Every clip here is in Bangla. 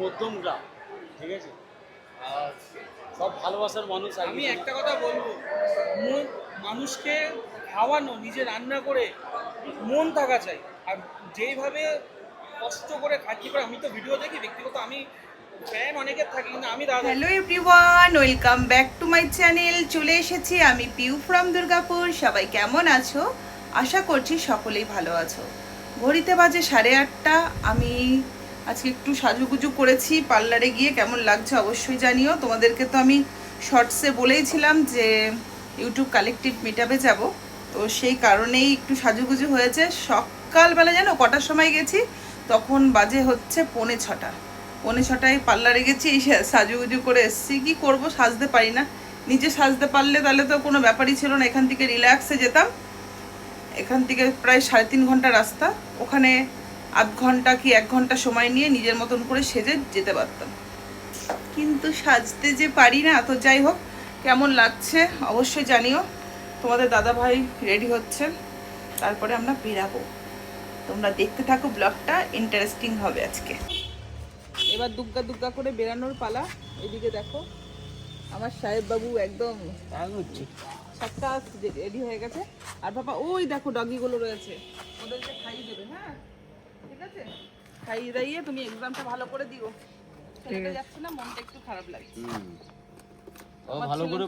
মধ্যম গ্রাম, ঠিক আছে। আর সব ভালোবাসার মানুষ। আমি একটা কথা বলবো, মানুষকে খাওয়ানো, নিজে রান্না করে মন থাকা চাই। আর যেইভাবে কষ্ট করে খাচ্ছি করে, আমি তো ভিডিও দেখি ব্যক্তিগত, আমি ফ্যান অনেকের থাকি, কিন্তু আমি দাদা। Hello everyone, welcome back to my channel. চলে এসেছি আমি পিউ ফ্রম দুর্গাপুর। সবাই কেমন আছো? আশা করছি সকলেই ভালো আছো। ঘড়িতে বাজে 8:30। আমি আজকে একটু সাজুগুজু করেছি পার্লারে গিয়ে। কেমন লাগছে অবশ্যই জানিও। তোমাদেরকে তো আমি শর্টসে বলেইছিলাম যে ইউটিউব কালেকটিভ মিটআপে যাব, তো সেই কারণেই একটু সাজুগুজু হয়েছে। সকালবেলা জানো কটার সময় গেছি? তখন বাজে হচ্ছে 5:45। 5:45টায় পার্লারে গেছি, এই সাজুগুজু করে এসেছি। কি করব, সাজতে পারি না। নিজে সাজতে পারলে তাহলে তো কোনো ব্যাপারই ছিল না, এখান থেকে রিল্যাক্সে যেতাম। এখান থেকে প্রায় 3.5 ঘন্টা রাস্তা, ওখানে আধ ঘন্টা কি 1 ঘন্টা সময় নিয়ে নিজের মতন করে সেজে যেতে পারতাম, কিন্তু সাজতে যে পারি না। তো যাই হোক, কেমন লাগছে অবশ্যই জানিও। তোমাদের দাদা ভাই রেডি হচ্ছে, তারপরে আমরা বেরাবো। তোমরা দেখতে থাকো, ব্লগটা ইন্টারেস্টিং হবে আজকে। এবার দুগ্গা দুগ্গা করে বেরানোর পালা। এদিকে দেখো আমার সাহেব বাবু একদম সাতটা রেডি হয়ে গেছে। আর বাবা ওই দেখো ডগিগুলো রয়েছে, ওদেরকে খাইয়ে দেবে। হ্যাঁ ঠিক আছে, খাইয়ে দাইয়ে তুমি এক্সামটা ভালো করে দিও। ছেলেটা যাচ্ছে না, মনটা একটু খারাপ লাগছে। ভালো করে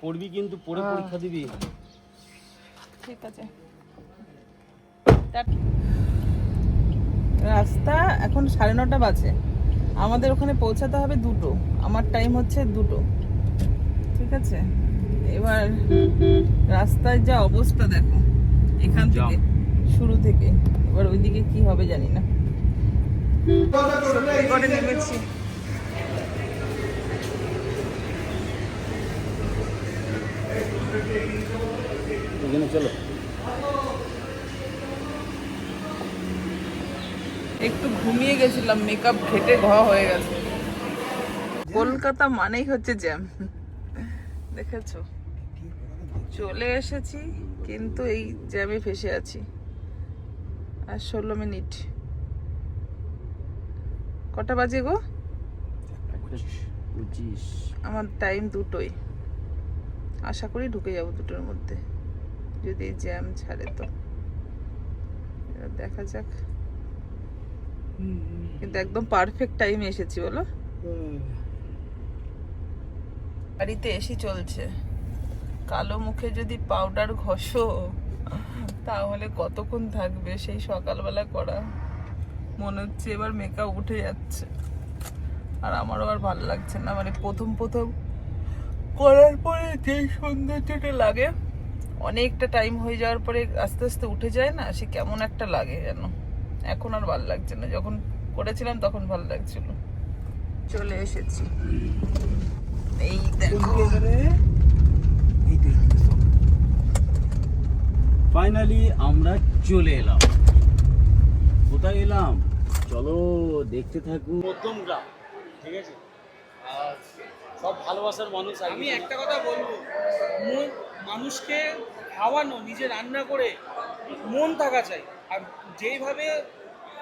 পড়বি, কিন্তু পড়ে পরীক্ষা দিবি। ঠিক আছে। রাস্তা এখন 9:30 বাজে, আমাদের ওখানে পৌঁছাতে হবে 2টো। আমার টাইম হচ্ছে 2টো, ঠিক আছে। এবার রাস্তায় যা অবস্থা দেখো, এখান থেকে শুরু থেকে এবার ওইদিকে কি হবে জানি না। করে নেমেছি। চলো, একটু ঘুমিয়ে গেছিলাম, মেকআপ ঘেটে হয়ে গেছে। কলকাতা মানেই হচ্ছে জ্যাম, দেখেছো। চলে এসেছি কিন্তু এই জ্যামে ফেসে আছি। আর 16 মিনিট। কটা বাজে গো? 25। আমার টাইম 2টোই। আশা করি ঢুকে যাবো 2টোর মধ্যে, যদি জ্যাম ছাড়ে তো। এবার দেখা যাক। কিন্তু একদম পারফেক্ট টাইমে এসেছি বলো। বাড়িতে এসি চলছে, কালো মুখে যদি পাউডার ঘষো তাহলে কতক্ষণ থাকবে? সেই সকালবেলা করা, মনে হচ্ছে এবার মেকআপ উঠে যাচ্ছে। আর আমারও আর ভালো লাগছে না, মানে প্রথম করার পরে যে সৌন্দর্যটা লাগে, অনেকটা টাইম হয়ে যাওয়ার পরে আস্তে আস্তে উঠে যায় না, সে কেমন একটা লাগে যেন। এখন আর ভালো লাগছে না, যখন করেছিলাম তখন ভালো লাগছিল। চলে এসেছি, এই দেখো। ফাইনালি আমরা চলে এলাম। কোথায় এলাম চলো দেখতে থাকুন। মধ্যম গ্রাম, ঠিক আছে। আর সব ভালোবাসার মানুষ। আমি একটা কথা বলবো, মানুষকে খাওয়ানো, নিজে রান্না করে মন থাকা চাই। আর যেইভাবে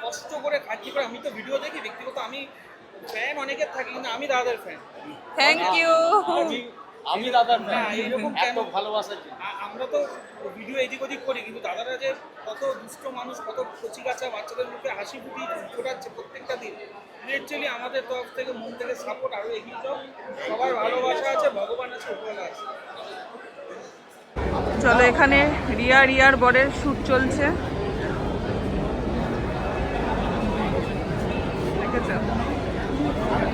কষ্ট করে খাচ্ছি করে, আমি তো ভিডিও দেখি ব্যক্তিগত, আমি ফ্যান অনেকের থাকি, কিন্তু আমি দাদার ফ্যান। Thank you. আমি দাদার ফ্যান। এইরকম কেন ভালোবাসার জন্য? আমরা তো ভিডিও এদিক ওদিক করি, কিন্তু দাদারা যে কত দুষ্ট মানুষ, কত কচি কাঁচা বাচ্চাদের মুখে হাসি ফুটি ফোটাচ্ছে প্রত্যেকটা দিন। লিটারালি আমাদের তরফ থেকে মন থেকে সাপোর্ট, আরও এগিয়ে যাও। সবার ভালোবাসা আছে, ভগবান আছে, উপরওয়ালা আছে। চলো, এখানে রিয়ার বরের শুট চলছে, দেখেছো?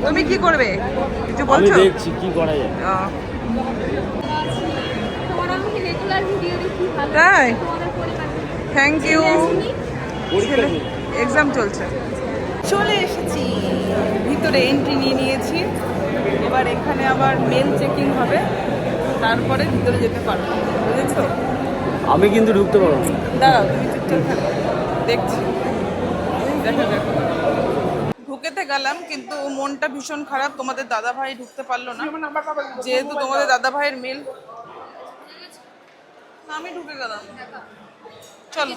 তুমি কি করবে কিছু বলছো? আমি দেখছি কি করা যায়। তাই, থ্যাংক ইউ। এক্সাম চলছে। চলে এসেছি ভিতরে, এন্ট্রি নিয়ে নিয়েছি। এবার এখানে আবার মেল চেকিং হবে, তারপরে ভিতরে যেতে পারবো, বুঝেছো? আমি কিন্তু ঢুকতে পারবো না। দাঁড়াও, তুমি চুপচাপ থাকো, দেখছি, দেখা যাক। ঢুকেতে গেলাম, কিন্তু মনটা ভীষণ খারাপ, তোমাদের দাদা ভাই ঢুকতে পারলো না, যেহেতু তোমাদের দাদা ভাইয়ের মেল। আমি ঢুকে গেলাম, চলো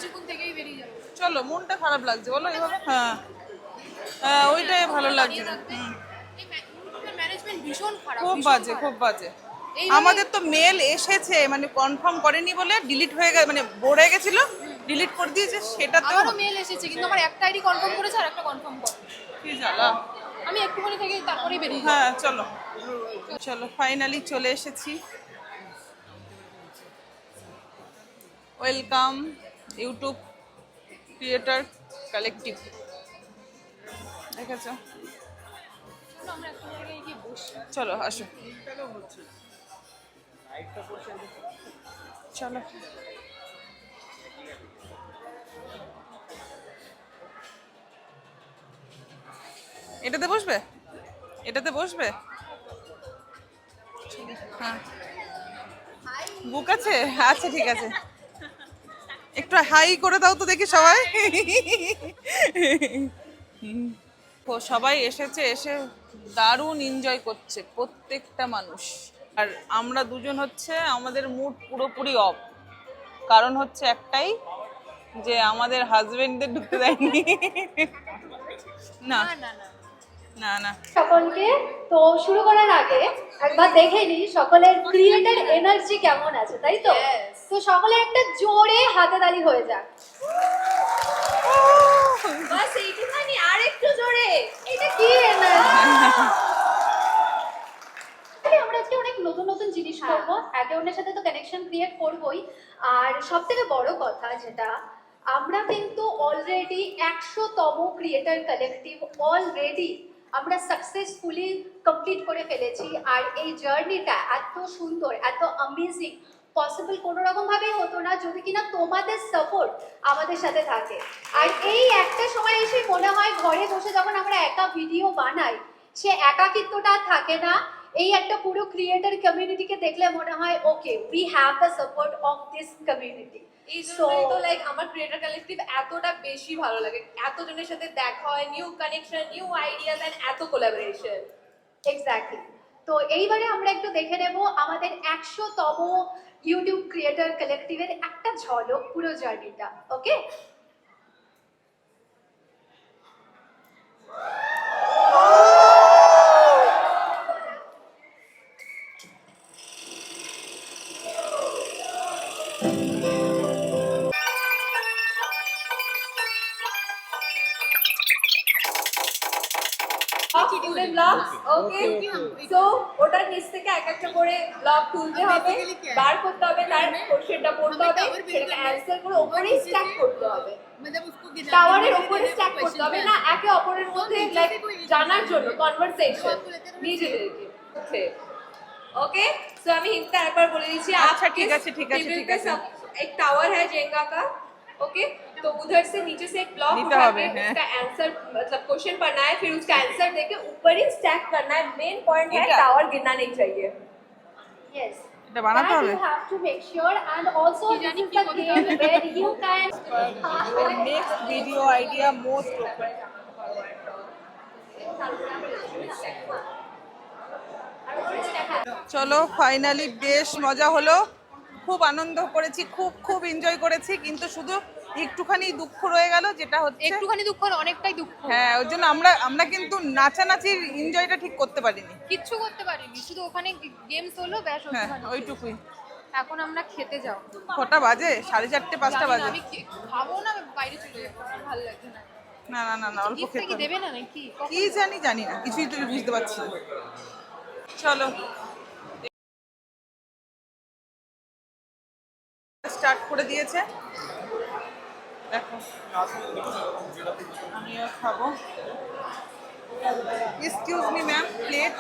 চলো, মনটা খারাপ লাগছে বলো এভাবে। হ্যাঁ ওইটাই ভালো লাগছে না। ম্যানেজমেন্ট ভীষণ খারাপ, খুব ভীষণ বাজে, খারাপ। খুব বাজে। এইভাবে- আমাদের তো মেল এসেছে, মানে কনফার্ম করেনি বলে ডিলিট হয়ে গেছে, মানে বোর্ড হয়ে গেছিল, ডিলিট করে দিয়েছে। সেটাতেও আমারও মেল এসেছে কিন্তু আমার একটা আইডি কনফার্ম করেছে আর একটা কনফার্ম করে। কি জ্বালা। আমি একটুখানি থেকে তারপরেই বেরিয়ে যাই। হ্যাঁ চলো চলো, ফাইনালি চলে এসেছি। Welcome YouTube creator collective. দেখেছো? চলো আমরা একটা জায়গায় গিয়ে বসি। চলো আসো, চলো। এটাতে বসবে, এটাতে বসবে। হ্যাঁ বুক আছে, আচ্ছা ঠিক আছে। একটু হাই করে দাও তো দেখি সবাই। তো সবাই এসেছে, এসে দারুণ এনজয় করছে প্রত্যেকটা মানুষ। আর আমরা দুজন হচ্ছে আমাদের মুড পুরোপুরি অফ। কারণ হচ্ছে একটাই, যে আমাদের হাজবেন্ডদের ঢুকতে দেয়নি। না না না না, না না, সকলকে। তো শুরু করার আগে একবার দেখে নিই সকলের ক্রিয়েটার এনার্জি কেমন আছে, তাই তো? তো সকলে একটা জোরে হাতেতালি হয়ে যাক। বাস এইটুখানি, আর একটু জোরে। এটা কি এনার্জি! আমরা আজকে অনেক নতুন নতুন জিনিস করবো, একে অন্যের সাথে তো কানেকশন ক্রিয়েট করবোই। আর সব থেকে বড় কথা যেটা, আমরা কিন্তু অলরেডি 100তম ক্রিয়েটার কালেকটিভ অলরেডি আমরা সাকসেসফুলি কমপ্লিট করে ফেলেছি। আর এই জার্নিটা এত সুন্দর, এত অ্যামেজিং পসিবল কোনো রকম ভাবেই হতো না যদি কিনা তোমাদের সাপোর্ট আমাদের সাথে থাকে। আর এই একটা সময় এসে মনে হয় ঘরে বসে যখন আমরা একা ভিডিও বানাই, সে একাকিত্বটা থাকে না। এই একটা পুরো ক্রিয়েটার কমিউনিটিকে দেখলে মনে হয় okay, we have the support of this community. এই জন্যই তো লাইক আমার ক্রিয়েটার কালেকটিভ এতটা বেশি ভালো লাগে, এতজনের সাথে দেখা হয়, new connection, new ideas and এত কোলাবোরেশন। এক্স্যাক্টলি। তো এইবারে আমরা একটু দেখে নেব আমাদের 100তম ইউটিউব ক্রিয়েটার কালেকটিভের একটা ঝলক, পুরো জার্নিটা। ওকে, স্টুডেন্ট ব্লগস, ওকে। সো ওটার নিচ থেকে এক একটা করে ব্লগ তুলতে হবে, বার করতে হবে, তার কোশ্চেনটা পড়তে হবে, সেটাকে অ্যানসার করে উপরে স্ট্যাক করতে হবে। টাওয়ারের উপরে স্ট্যাক করতে হবে না, একে অপরের মধ্যে লাইক জানার জন্য কনভারসেশন নিজেদেরকে। ओके, सो আমি হিন্টটা একবার বলে দিচ্ছি। আচ্ছা, ঠিক আছে, ঠিক আছে, ঠিক আছে। एक टावर है जेंगा का, ओके। तो उधर से नीचे से एक ब्लॉक नीचे उठा हवे, के हैं। उसका आंसर मतलब क्वेश्चन पढ़ना है, फिर उसका आंसर देके ऊपर ही स्टैक करना है। मेन पॉइंट है ठीक है। टावर गिरना नहीं चाहिए। yes, এটা বানাতে that হবে। you have to make sure, and also this is the game where you can next video idea most open. চলো ফাইনালি বেশ মজা হলো, খুব আনন্দ করেছি, খুব খুব এনজয় করেছি। কিন্তু শুধু একটুখানি দুঃখ রয়ে গেল, যেটা হচ্ছে একটুখানি দুঃখ না, অনেকটাই দুঃখ। হ্যাঁ, ওর জন্য আমরা কিন্তু নাচানাচির এনজয়টা ঠিক করতে পারিনি। কিচ্ছু করতে পারিনি, শুধু ওখানে গেমস হলো, ব্যাস হ্যাঁ ওইটুখানি। ওইটুকুই। এখন আমরা খেতে যাও। কটা বাজে? 4:30 5টা জানি না, বাজে। আমি খাবো না, আমি বাইরে চলে যাবো, আমার ভালো লাগছে না। না না না না, অল্প গিফটটা খেতে কি হবে। দেবে না নাকি? কি জানি না, কিছুই তো বুঝতে পারছি না। চলো স্টার্ট করে দিয়েছে, দেখো আমিও খাবো। Excuse me ma'am, plate.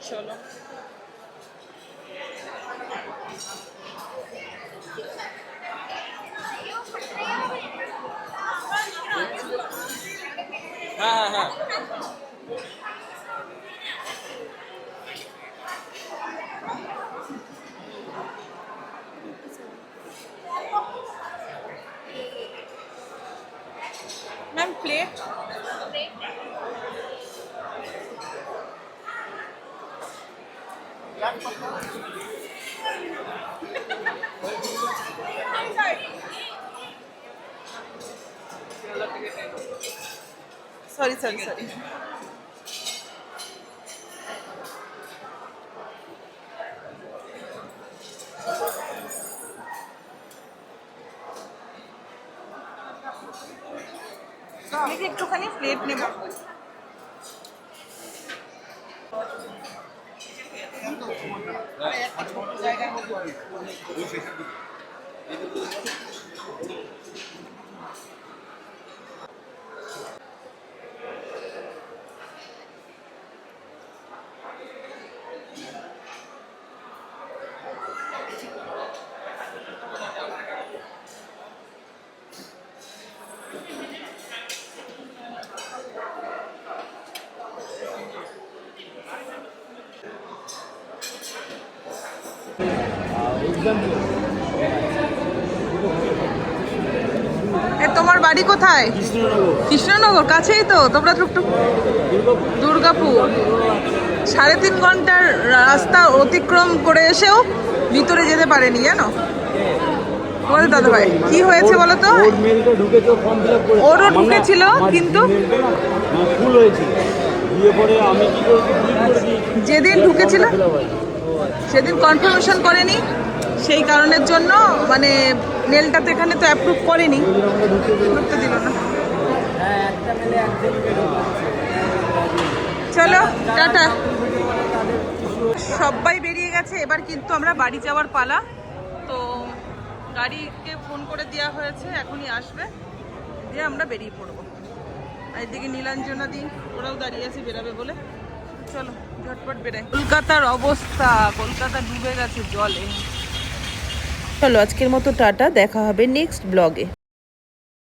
চলো হ্যাঁ হ্যাঁ হ্যাঁ, ma'am plate. Sorry sorry sorry. আমি কি একটুখানি প্লেট নেব? তোমার বাড়ি কোথায়? কৃষ্ণনগর, কাছেই তো। তোমরা টুকটুক দুর্গাপুর 3.5 ঘন্টার রাস্তা অতিক্রম করে এসেও ভিতরে যেতে পারেনি, জানো? তোমাদের দাদা ভাই কি হয়েছে বলো তো? ওরও ঢুকেছিল কিন্তু ফুল হয়েছিল, দিয়ে পরে আমি কি করেছি, যেদিন ঢুকেছিল সেদিন কনফার্মেশন করেনি, সেই কারণের জন্য মানে মেলটা তো এখানে তো অ্যাপ্রুভ করেনি, ঢুকতে দিল না। চলো টাটা। সবাই বেরিয়ে গেছে, এবার কিন্তু আমরা বাড়ি যাওয়ার পালা। তো গাড়িকে ফোন করে দেওয়া হয়েছে, এখনই আসবে, দিয়ে আমরা বেরিয়ে পড়বো। আর এদিকে নীলাঞ্জনা দি ওরাও দাঁড়িয়ে আছে বেরাবে বলে। চলো ঝটপট বেরাই। কলকাতার অবস্থা, কলকাতা ডুবে গেছে জলে। চলো আজকের মতো টাটা, দেখা হবে নেক্সট ব্লগে।